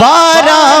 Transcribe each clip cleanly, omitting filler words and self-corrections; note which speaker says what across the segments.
Speaker 1: 12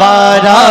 Speaker 1: 12